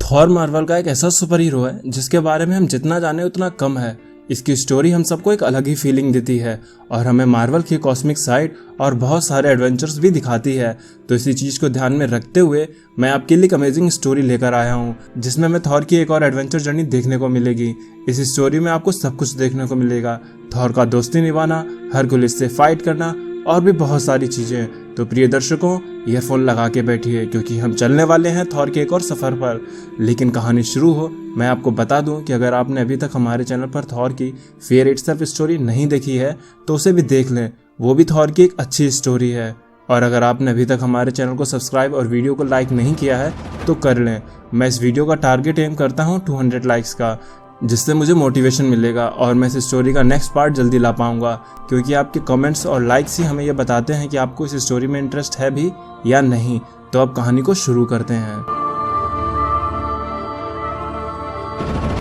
Thor Marvel का एक ऐसा सुपर हीरो है जिसके बारे में हम जितना जाने उतना कम है। इसकी स्टोरी हम सबको एक अलग ही फीलिंग देती है और हमें मार्वल की कॉस्मिक साइड और बहुत सारे एडवेंचर्स भी दिखाती है। तो इसी चीज़ को ध्यान में रखते हुए मैं आपके लिए एक अमेजिंग स्टोरी लेकर आया हूँ जिसमें हमें थॉर की एक और एडवेंचर जर्नी देखने को मिलेगी। इस स्टोरी में आपको सब कुछ देखने को मिलेगा, थॉर का दोस्ती निभाना, हरकुलिस से फाइट करना और भी बहुत सारी चीज़ें। तो प्रिय दर्शकों, ईयरफोन लगा के बैठिए क्योंकि हम चलने वाले हैं थॉर के एक और सफ़र पर। लेकिन कहानी शुरू हो मैं आपको बता दूं कि अगर आपने अभी तक हमारे चैनल पर थॉर की फियर इटसेल्फ स्टोरी नहीं देखी है तो उसे भी देख लें, वो भी थॉर की एक अच्छी स्टोरी है। और अगर आपने अभी तक हमारे चैनल को सब्सक्राइब और वीडियो को लाइक नहीं किया है तो कर लें। मैं इस वीडियो का टारगेट एम करता हूँ 200 लाइक्स का, जिससे मुझे मोटिवेशन मिलेगा और मैं इस स्टोरी का नेक्स्ट पार्ट जल्दी ला पाऊंगा, क्योंकि आपके कमेंट्स और लाइक्स ही हमें ये बताते हैं कि आपको इस स्टोरी में इंटरेस्ट है भी या नहीं। तो अब कहानी को शुरू करते हैं।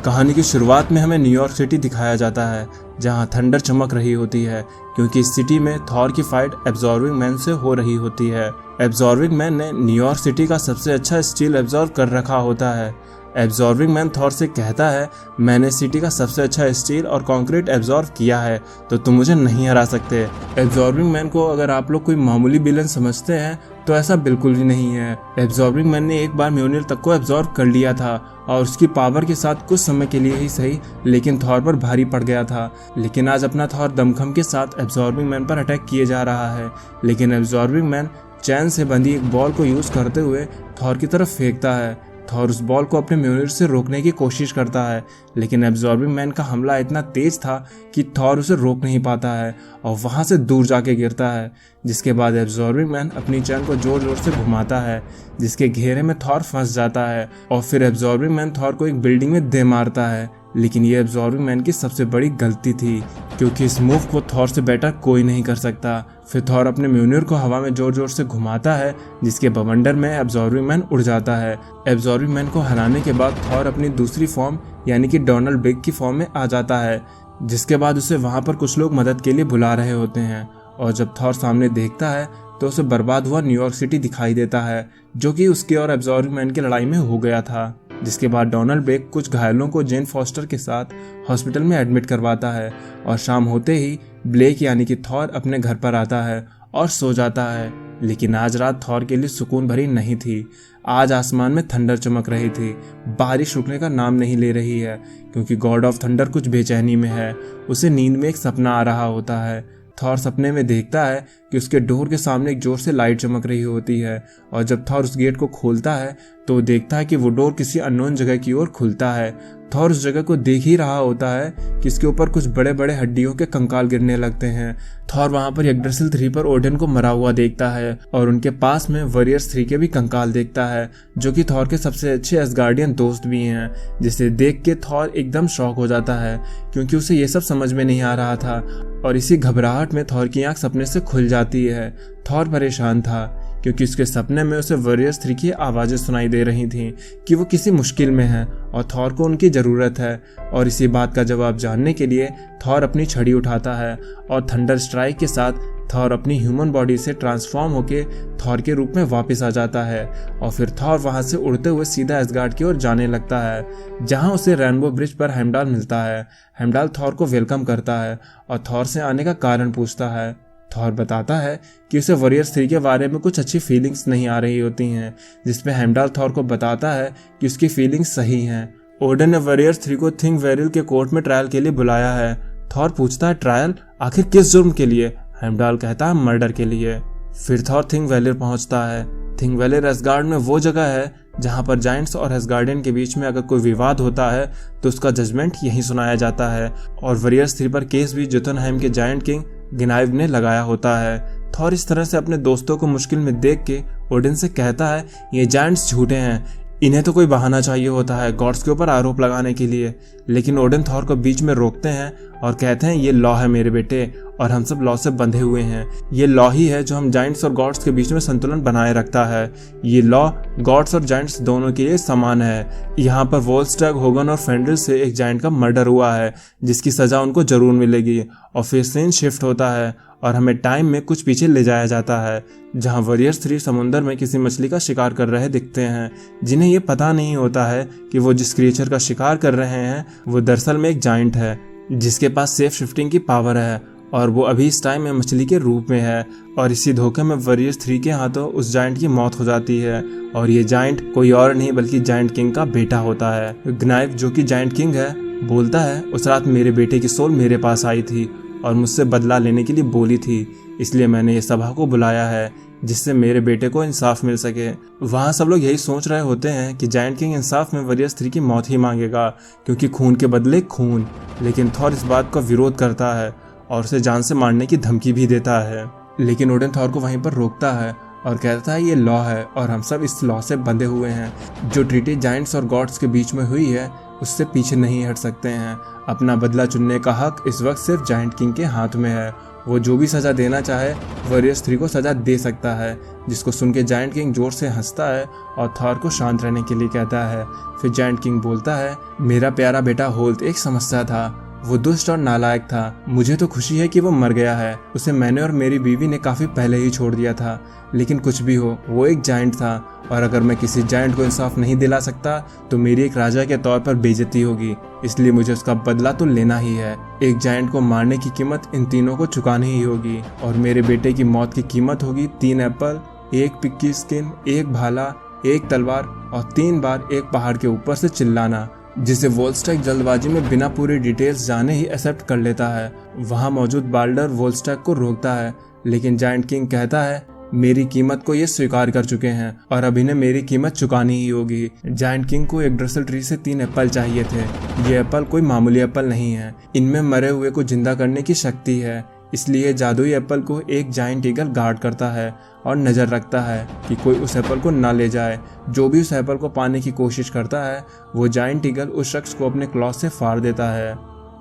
कहानी की शुरुआत में हमें न्यूयॉर्क सिटी दिखाया जाता है जहां थंडर चमक रही होती है, क्योंकि इस सिटी में थॉर की फाइट एब्जॉर्बिंग मैन से हो रही होती है। एब्जॉर्बिंग मैन ने न्यूयॉर्क सिटी का सबसे अच्छा स्टील एब्जॉर्ब कर रखा होता है। एब्जॉर्बिंग मैन थॉर से कहता है, मैंने सिटी का सबसे अच्छा स्टील और कंक्रीट एब्जॉर्ब किया है तो तुम मुझे नहीं हरा सकते। एब्जॉर्बिंग मैन को अगर आप लोग कोई मामूली विलन समझते हैं तो ऐसा बिल्कुल भी नहीं है। एब्जॉर्बिंग मैन ने एक बार म्योनिर तक को एब्जॉर्ब कर लिया था और उसकी पावर के साथ कुछ समय के लिए ही सही लेकिन थॉर पर भारी पड़ गया था। लेकिन आज अपना थॉर दमखम के साथ एब्जॉर्बिंग मैन पर अटैक किए जा रहा है। लेकिन एब्जॉर्बिंग मैन चैन से बंधी एक बॉल को यूज करते हुए थॉर की तरफ फेंकता है। थॉर उस बॉल को अपने म्योनिर से रोकने की कोशिश करता है, लेकिन एब्जॉर्बिंग मैन का हमला इतना तेज था कि थॉर उसे रोक नहीं पाता है और वहां से दूर जाके गिरता है। जिसके बाद एब्जॉर्बिंग मैन अपनी चैन को जोर जोर से घुमाता है जिसके घेरे में थॉर फंस जाता है और फिर एब्जॉर्बिंग मैन थॉर को एक बिल्डिंग में दे मारता है। लेकिन ये एब्जॉर्बिंग मैन की सबसे बड़ी गलती थी, क्योंकि इस मूव को थॉर से बेटर कोई नहीं कर सकता। फिर थॉर अपने म्योनिर को हवा में जोर जोर से घुमाता है जिसके बवंडर में एब्जॉर्बिंग मैन उड़ जाता है। एब्जॉर्बिंग मैन को हराने के बाद थॉर अपनी दूसरी फॉर्म यानी कि डोनाल्ड बिग की फॉर्म में आ जाता है, जिसके बाद उसे वहां पर कुछ लोग मदद के लिए बुला रहे होते हैं। और जब थॉर सामने देखता है तो उसे बर्बाद हुआ न्यूयॉर्क सिटी दिखाई देता है, जो कि उसके और एब्जॉर्बिंग मैन की लड़ाई में हो गया था। जिसके बाद डोनाल्ड बेक कुछ घायलों को जेन फॉस्टर के साथ हॉस्पिटल में एडमिट करवाता है और शाम होते ही ब्लेक यानी कि थॉर अपने घर पर आता है और सो जाता है। लेकिन आज रात थॉर के लिए सुकून भरी नहीं थी। आज आसमान में थंडर चमक रही थी, बारिश रुकने का नाम नहीं ले रही है, क्योंकि गॉड ऑफ थंडर कुछ बेचैनी में है। उसे नींद में एक सपना आ रहा होता है। थॉर सपने में देखता है कि उसके डोर के सामने एक जोर से लाइट चमक रही होती है और जब थॉर उस गेट को खोलता है तो देखता है कि वो डोर किसी अननोन जगह की ओर खुलता है। थॉर उस जगह को देख ही रहा होता है कि इसके ऊपर कुछ बड़े बड़े हड्डियों के कंकाल गिरने लगते हैं। थॉर वहां पर यग्ड्रासिल 3 पर ओडिन को मरा हुआ देखता है और उनके पास में वॉरियर्स 3 के भी कंकाल देखता है, जो कि थॉर के सबसे अच्छे एसगार्डियन दोस्त भी हैं। जिसे देख के थॉर एकदम शॉक हो जाता है, क्योंकि उसे ये सब समझ में नहीं आ रहा था। और इसी घबराहट में थॉर की आंख सपने से खुल जाती है। थॉर परेशान था क्योंकि उसके सपने में उसे वॉरियर्स 3 की आवाज़ें सुनाई दे रही थीं कि वो किसी मुश्किल में है और थॉर को उनकी ज़रूरत है। और इसी बात का जवाब जानने के लिए थॉर अपनी छड़ी उठाता है और थंडर स्ट्राइक के साथ थॉर अपनी ह्यूमन बॉडी से ट्रांसफॉर्म होके थॉर के रूप में वापस आ जाता है। और फिर थॉर वहां से उड़ते हुए सीधा एसगार्ड की ओर जाने लगता है, जहां उसे रेनबो ब्रिज पर हेमडाल मिलता है। हेमडाल थॉर को वेलकम करता है और थॉर से आने का कारण पूछता है। थॉर बताता है कि उसे वॉरियर्स 3 के बारे में कुछ अच्छी फीलिंग्स नहीं आ रही होती हैं, जिसमें हेमडाल थॉर को बताता है कि उसकी फीलिंग्स सही हैं। ओडन ने वॉरियर्स 3 को थिंग वेरिल के कोर्ट में ट्रायल के लिए बुलाया है। थॉर पूछता है, ट्रायल? आखिर किस जुर्म के लिए? हेमडाल कहता है, मर्डर के लिए। फिर थॉर थिंग वेलिर पहुंचता है। थिंग वेलिर एसगार्ड में वो जगह है जहां पर जायंट्स और एसगार्डियन के बीच में अगर कोई विवाद होता है तो उसका जजमेंट यहीं सुनाया जाता है। और वॉरियर्स 3 पर केस भी जोतुनहेम के जायंट किंग गिनाइव ने लगाया होता है। थॉर इस तरह से अपने दोस्तों को मुश्किल में देख के ओडिन से कहता है, ये जायंट्स झूठे हैं, इन्हें तो कोई बहाना चाहिए होता है गॉड्स के ऊपर आरोप लगाने के लिए। लेकिन ओडिन थॉर को बीच में रोकते हैं और कहते हैं, ये लॉ है मेरे बेटे और हम सब लॉ से बंधे हुए हैं। ये लॉ ही है जो हम जायंट्स और गॉड्स के बीच में संतुलन बनाए रखता है। ये लॉ गॉड्स और जायंट्स दोनों के लिए समान है। यहाँ पर वोल्स्टैग, होगन और फेंड्रिल से एक जायंट का मर्डर हुआ है जिसकी सजा उनको जरूर मिलेगी। और फिर सीन शिफ्ट होता है और हमें टाइम में कुछ पीछे ले जाया जाता है, जहां वॉरियर्स 3 समुंदर में किसी मछली का शिकार कर रहे दिखते हैं, जिन्हें ये पता नहीं होता है कि वो जिस क्रिएचर का शिकार कर रहे हैं वो दरअसल में एक जायंट है जिसके पास सेफ शिफ्टिंग की पावर है और वो अभी इस टाइम में मछली के रूप में है। और इसी धोखे में वॉरियर्स 3 के हाथों उस जायंट की मौत हो जाती है और ये जायंट कोई और नहीं बल्कि जायंट किंग का बेटा होता है। ग्नाइफ जो कि जायंट किंग है बोलता है, उस रात मेरे बेटे की सोल मेरे पास आई थी और मुझसे बदला लेने के लिए बोली थी, इसलिए मैंने ये सभा को बुलाया है जिससे मेरे बेटे को इंसाफ मिल सके। वहाँ सब लोग यही सोच रहे होते हैं कि जायंट किंग इंसाफ में वॉरियर्स 3 की मौत ही मांगेगा क्योंकि खून के बदले खून, लेकिन थॉर इस बात का विरोध करता है और उसे जान से मारने की धमकी भी देता है। लेकिन ओडिन थॉर को वहीं पर रोकता है और कहता है ये लॉ है और हम सब इस लॉ से बंधे हुए हैं। जो ट्रीटी जायंट्स और गॉड्स के बीच में हुई है उससे पीछे नहीं हट सकते हैं। अपना बदला चुनने का हक इस वक्त सिर्फ जायंट किंग के हाथ में है। वो जो भी सजा देना चाहे वॉरियर्स 3 को सजा दे सकता है, जिसको सुन के जायंट किंग जोर से हंसता है और थॉर को शांत रहने के लिए कहता है। फिर जायंट किंग बोलता है, मेरा प्यारा बेटा होल्ट एक समस्या था, वो दुष्ट और नालायक था। मुझे तो खुशी है कि वो मर गया है, उसे मैंने और मेरी बीवी ने काफी पहले ही छोड़ दिया था। लेकिन कुछ भी हो, वो एक जायंट था और अगर मैं किसी जायंट को इंसाफ नहीं दिला सकता तो मेरी एक राजा के तौर पर बेइज्जती होगी, इसलिए मुझे उसका बदला तो लेना ही है। एक जायंट को मारने की कीमत इन तीनों को चुकानी ही होगी और मेरे बेटे की मौत की कीमत होगी 3 एप्पल, 1 पिग की स्किन, 1 भाला, 1 तलवार और 3 बार एक पहाड़ के ऊपर से चिल्लाना, जिसे वोल्स्टैक जल्दबाजी में बिना पूरी डिटेल्स जाने ही एक्सेप्ट कर लेता है। वहां मौजूद बाल्डर वोल्स्टैक को रोकता है, लेकिन जायंट किंग कहता है मेरी कीमत को ये स्वीकार कर चुके हैं और अब इन्हें मेरी कीमत चुकानी ही होगी। जायंट किंग को एक ड्रसल ट्री से 3 एप्पल चाहिए थे। ये एप्पल कोई मामूली एप्पल नहीं है, इनमें मरे हुए को जिंदा करने की शक्ति है, इसलिए जादुई एप्पल को एक जायंट ईगल गार्ड करता है और नजर रखता है कि कोई उस एप्पल को ना ले जाए। जो भी उस एप्पल को पाने की कोशिश करता है वो जायंट ईगल उस शख्स को अपने क्लॉ से फाड़ देता है।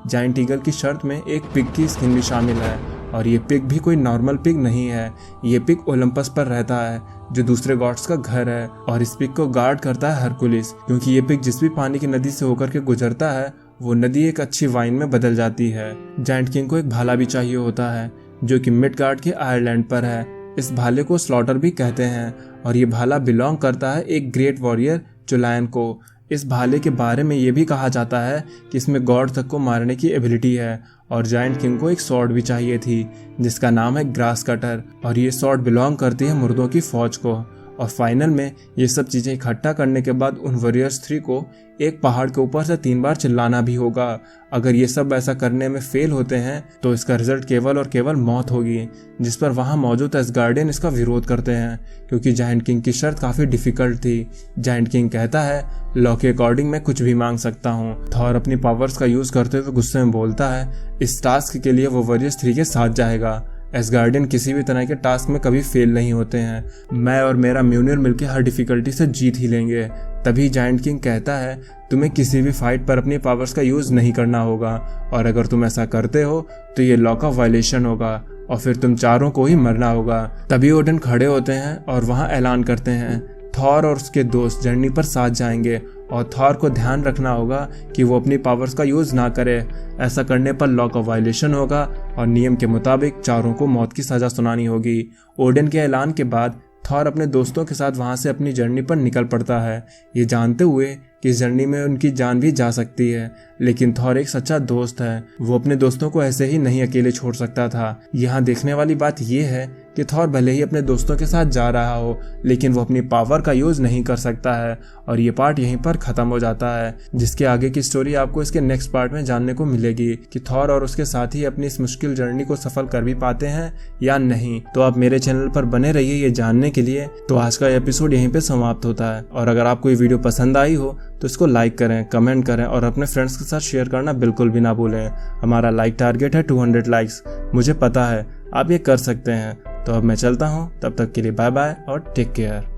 जायंट ईगल की शर्त में एक पिग की स्किन भी शामिल है और ये पिग भी कोई नॉर्मल पिग नहीं है। ये पिग ओलंपस पर रहता है जो दूसरे गॉड्स का घर है और इस पिग को गार्ड करता है हरकुलिस, क्योंकि ये पिग जिस भी पानी की नदी से होकर के गुजरता है वो नदी एक अच्छी वाइन में बदल जाती है। जायंट किंग को एक भाला भी चाहिए होता है जो कि मिडगार्ड के आयरलैंड पर है। इस भाले को स्लॉटर भी कहते हैं और ये भाला बिलोंग करता है एक ग्रेट वॉरियर चुलायन को। इस भाले के बारे में ये भी कहा जाता है कि इसमें गॉड तक को मारने की एबिलिटी है। और जायंट किंग को एक सॉर्ड भी चाहिए थी जिसका नाम है ग्रास कटर और ये सॉर्ड बिलोंग करती है मुर्दों की फौज को। और फाइनल में ये सब चीजें इकट्ठा करने के बाद उन वॉरियर्स 3 को एक पहाड़ के ऊपर से 3 बार चिल्लाना भी होगा। अगर ये सब ऐसा करने में फेल होते हैं तो इसका रिजल्ट केवल और केवल मौत होगी, जिस पर वहां मौजूद एसगार्डियन इसका विरोध करते हैं क्योंकि जायंट किंग की शर्त काफी डिफिकल्ट थी। जायंट किंग कहता है लॉ के अकॉर्डिंग मैं कुछ भी मांग सकता हूँ। थॉर अपनी पावर्स का यूज करते हुए गुस्से में बोलता है इस टास्क के लिए वो वॉरियर्स 3 के साथ जाएगा। एसगार्डियन किसी भी तरह के टास्क में कभी फेल नहीं होते हैं, मैं और मेरा म्यूनिर मिलकर हर डिफिकल्टी से जीत ही लेंगे। तभी जायंट किंग कहता है तुम्हें किसी भी फाइट पर अपनी पावर्स का यूज नहीं करना होगा और अगर तुम ऐसा करते हो तो ये लॉ का वायलेशन होगा और फिर तुम चारों को ही मरना होगा। तभी ओडिन खड़े होते हैं और वहां ऐलान करते हैं थॉर और उसके दोस्त जर्नी पर साथ जाएंगे और थॉर को ध्यान रखना होगा कि वो अपनी पावर्स का यूज ना करे। ऐसा करने पर लॉ का वायलेशन होगा और नियम के मुताबिक चारों को मौत की सजा सुनानी होगी। ओडिन के ऐलान के बाद थॉर अपने दोस्तों के साथ वहां से अपनी जर्नी पर निकल पड़ता है, ये जानते हुए कि इस जर्नी में उनकी जान भी जा सकती है। लेकिन थॉर एक सच्चा दोस्त है, वो अपने दोस्तों को ऐसे ही नहीं अकेले छोड़ सकता था। यहाँ देखने वाली बात यह है कि थॉर भले ही अपने दोस्तों के साथ जा रहा हो लेकिन वो अपनी पावर का यूज नहीं कर सकता है और ये पार्ट यहीं पर खत्म हो जाता है, जिसके आगे की स्टोरी आपको इसके नेक्स्ट पार्ट में जानने को मिलेगी कि थॉर और उसके साथी अपनी इस मुश्किल जर्नी को सफल कर भी पाते हैं या नहीं। तो आप मेरे चैनल पर बने रहिए ये जानने के लिए। तो आज का एपिसोड यहीं पे समाप्त होता है और अगर आपको ये वीडियो पसंद आई हो तो इसको लाइक करें, कमेंट करें और अपने फ्रेंड्स के साथ शेयर करना बिल्कुल भी ना भूलें। हमारा लाइक टारगेट है 200 लाइक्स, मुझे पता है आप ये कर सकते हैं। तो अब मैं चलता हूँ, तब तक के लिए बाय बाय और टेक केयर।